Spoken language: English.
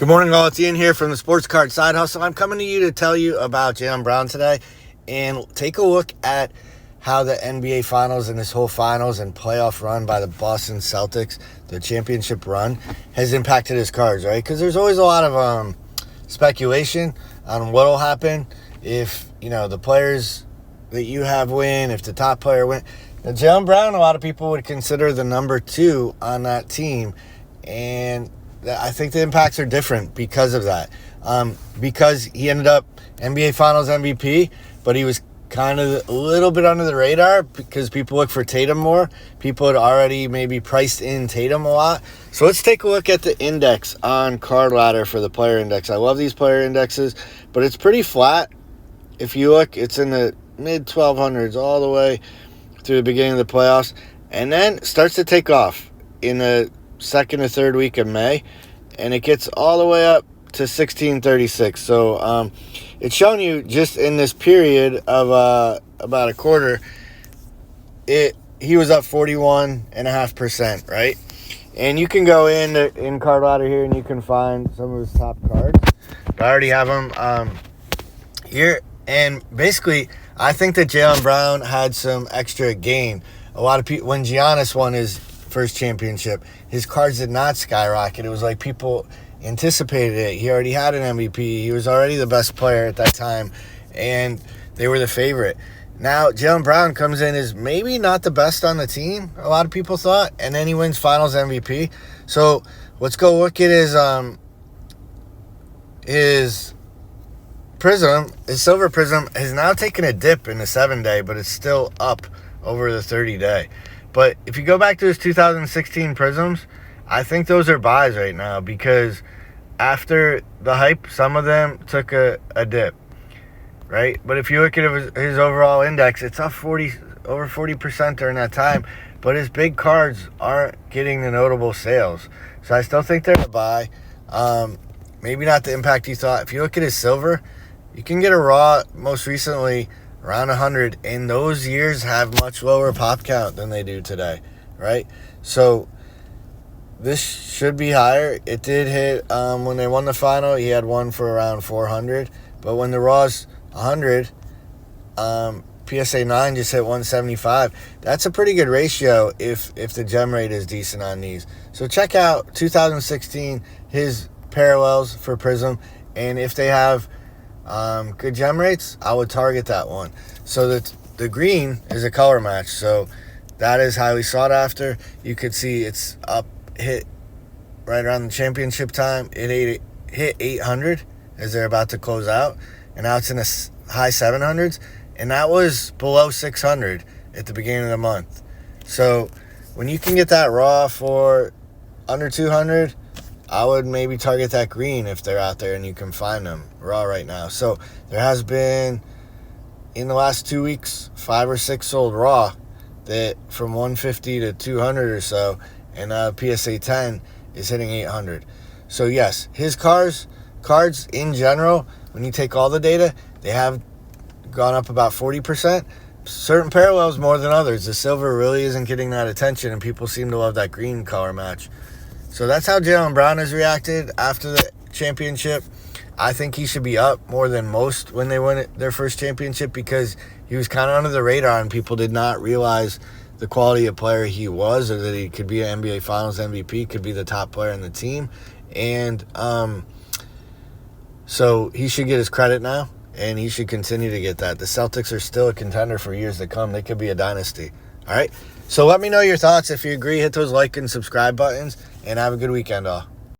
Good morning, all. It's Ian here from the Sports Card Side Hustle. I'm coming to you to tell you about Jaylen Brown today and take a look at how the NBA Finals and this whole Finals and playoff run by the Boston Celtics, the championship run, has impacted his cards, right? Because there's always a lot of speculation on what will happen if, the players that you have win, if the top player win. Now, Jaylen Brown, a lot of people would consider the number 2 on that team, and I think the impacts are different because of that. Because he ended up NBA Finals MVP, but he was kind of a little bit under the radar because people look for Tatum more. People had already maybe priced in Tatum a lot. So let's take a look at the index on Card Ladder for the player index. I love these player indexes, but it's pretty flat. If you look, it's in the mid-1200s all the way through the beginning of the playoffs, and then starts to take off in the second or third week of May, and it gets all the way up to 1636. So it's showing you just in this period of about a quarter, he was up 41.5%, right? And you can go in Card Ladder here and you can find some of his top cards. I already have them here, and basically I think that Jaylen Brown had some extra gain. A lot of people, when Giannis won his first championship, his cards did not skyrocket. It was like people anticipated it. He already had an MVP. He was already the best player at that time, and they were the favorite. Now, Jaylen Brown comes in as maybe not the best on the team, a lot of people thought, and then he wins Finals MVP. So let's go look at his Prism. His Silver Prism has now taken a dip in the 7-day, but it's still up over the 30-day. But if you go back to his 2016 Prisms, I think those are buys right now because after the hype, some of them took a dip, right? But if you look at his overall index, it's up over 40% during that time. But his big cards aren't getting the notable sales. So I still think they're a buy. Maybe not the impact you thought. If you look at his Silver, you can get a raw most recently around 100, and those years have much lower pop count than they do today, right? So this should be higher. It did hit when they won the final. He had one for around 400, but when the raw's 100, PSA 9 just hit 175. That's a pretty good ratio if the gem rate is decent on these. So check out 2016, his parallels for Prism, and if they have good gem rates, I would target that one. So that the green is a color match, so that is highly sought after. You could see it's hit right around the championship time. It hit 800 as they're about to close out, and now it's in the high 700s, and that was below 600 at the beginning of the month. So when you can get that raw for under 200, I would maybe target that green if they're out there and you can find them raw right now. So there has been, in the last 2 weeks, 5 or 6 sold raw that from 150 to 200 or so, and PSA 10 is hitting 800. So yes, his cards in general, when you take all the data, they have gone up about 40%. Certain parallels more than others. The Silver really isn't getting that attention, and people seem to love that green color match. So that's how Jaylen Brown has reacted after the championship. I think he should be up more than most when they win their first championship because he was kind of under the radar and people did not realize the quality of player he was, or that he could be an NBA Finals MVP, could be the top player in the team. And so he should get his credit now, and he should continue to get that. The Celtics are still a contender for years to come. They could be a dynasty. All right? So let me know your thoughts. If you agree, hit those like and subscribe buttons, and have a good weekend, all.